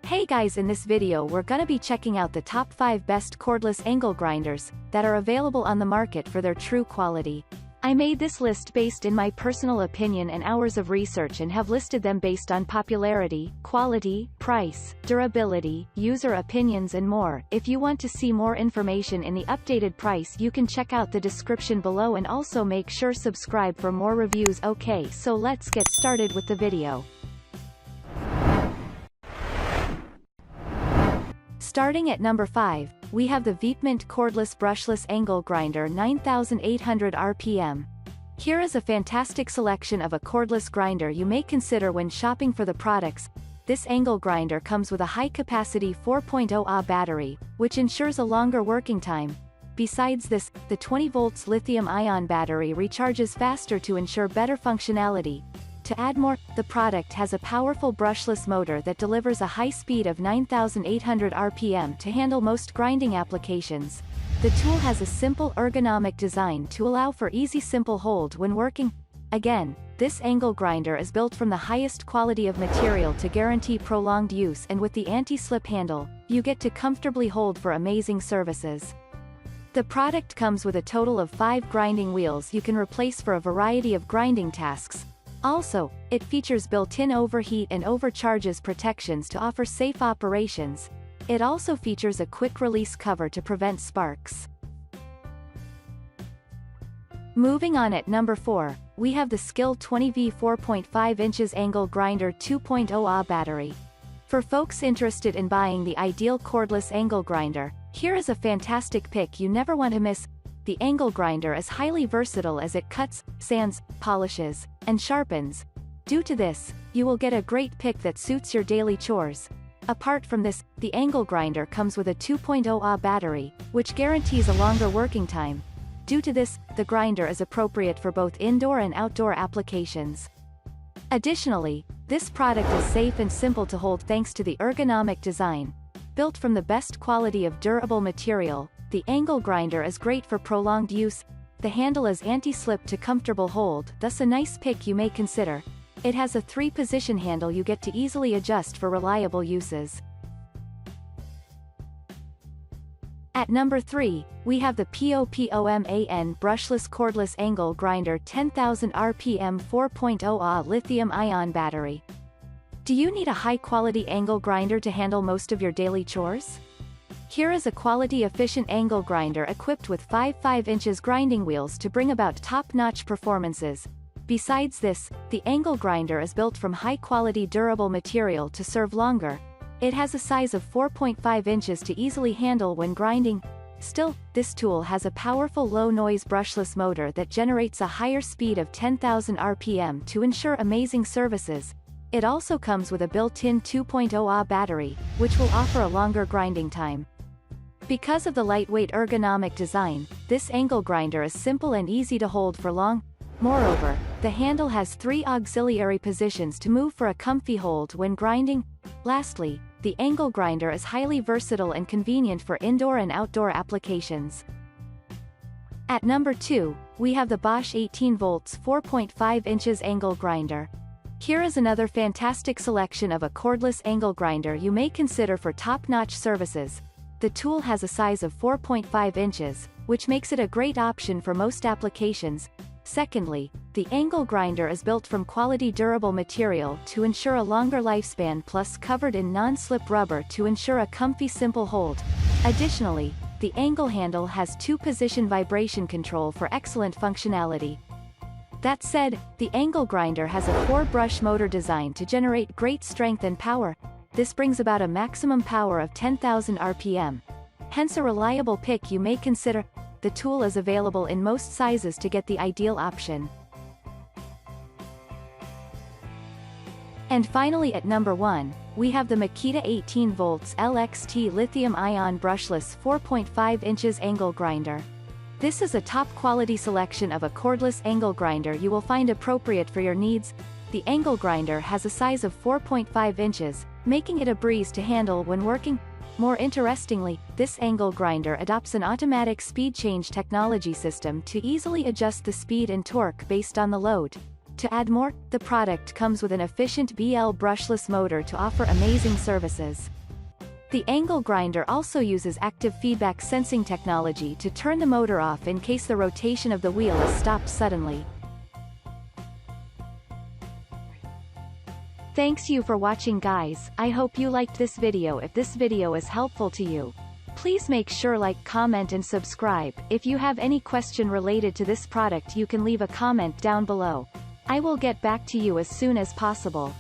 Hey guys, in this video we're gonna be checking out the top 5 best cordless angle grinders that are available on the market for their true quality. I made this list based in my personal opinion and hours of research and have listed them based on popularity, quality, price, durability, user opinions and more. If you want to see more information in the updated price, you can check out the description below and also make sure subscribe for more reviews. Okay, so let's get started with the video. Starting at number 5, we have the Vpment Cordless Brushless Angle Grinder 9800 RPM. Here is a fantastic selection of a cordless grinder you may consider when shopping for the products. This angle grinder comes with a high-capacity 4.0 Ah battery, which ensures a longer working time. Besides this, the 20 volts lithium-ion battery recharges faster to ensure better functionality. To add more, the product has a powerful brushless motor that delivers a high speed of 9800 RPM to handle most grinding applications. The tool has a simple ergonomic design to allow for easy simple hold when working. Again, this angle grinder is built from the highest quality of material to guarantee prolonged use, and with the anti-slip handle, you get to comfortably hold for amazing services. The product comes with a total of 5 grinding wheels you can replace for a variety of grinding tasks. Also, it features built-in overheat and overcharges protections to offer safe operations. It also features a quick-release cover to prevent sparks. Moving on, at number 4, we have the Skil 20V 4.5 inches Angle Grinder 2.0 Ah battery. For folks interested in buying the ideal cordless angle grinder, here is a fantastic pick you never want to miss. The angle grinder is highly versatile as it cuts, sands, polishes, and sharpens. Due to this, you will get a great pick that suits your daily chores. Apart from this, the angle grinder comes with a 2.0 Ah battery, which guarantees a longer working time. Due to this, the grinder is appropriate for both indoor and outdoor applications. Additionally, this product is safe and simple to hold thanks to the ergonomic design. Built from the best quality of durable material, the angle grinder is great for prolonged use. The handle is anti-slip to comfortable hold, thus a nice pick you may consider. It has a 3-position handle you get to easily adjust for reliable uses. At number 3, we have the POPOMAN Brushless Cordless Angle Grinder 10,000 RPM 4.0 Ah Lithium-Ion battery. Do you need a high-quality angle grinder to handle most of your daily chores? Here is a quality-efficient angle grinder equipped with 5 inches grinding wheels to bring about top-notch performances. Besides this, the angle grinder is built from high-quality durable material to serve longer. It has a size of 4.5 inches to easily handle when grinding. Still, this tool has a powerful low-noise brushless motor that generates a higher speed of 10,000 RPM to ensure amazing services. It also comes with a built-in 2.0 Ah battery, which will offer a longer grinding time. Because of the lightweight ergonomic design, this angle grinder is simple and easy to hold for long. Moreover, the handle has 3 auxiliary positions to move for a comfy hold when grinding. Lastly, the angle grinder is highly versatile and convenient for indoor and outdoor applications. At number 2, we have the Bosch 18 volts 4.5 inches angle grinder. Here is another fantastic selection of a cordless angle grinder you may consider for top-notch services. The tool has a size of 4.5 inches, which makes it a great option for most applications. Secondly, the angle grinder is built from quality durable material to ensure a longer lifespan, plus covered in non-slip rubber to ensure a comfy simple hold. Additionally, the angle handle has 2-position vibration control for excellent functionality. That said, the angle grinder has a 4-brush motor design to generate great strength and power. This brings about a maximum power of 10,000 RPM. Hence a reliable pick you may consider. The tool is available in most sizes to get the ideal option. And finally, at number 1, we have the Makita 18 volts LXT Lithium-Ion Brushless 4.5 inches Angle Grinder. This is a top-quality selection of a cordless angle grinder you will find appropriate for your needs. The angle grinder has a size of 4.5 inches, making it a breeze to handle when working. More interestingly, this angle grinder adopts an automatic speed change technology system to easily adjust the speed and torque based on the load. To add more, the product comes with an efficient BL brushless motor to offer amazing services. The angle grinder also uses active feedback sensing technology to turn the motor off in case the rotation of the wheel is stopped suddenly. Thanks you for watching guys, I hope you liked this video. If this video is helpful to you, please make sure like, comment and subscribe. If you have any question related to this product you can leave a comment down below. I will get back to you as soon as possible.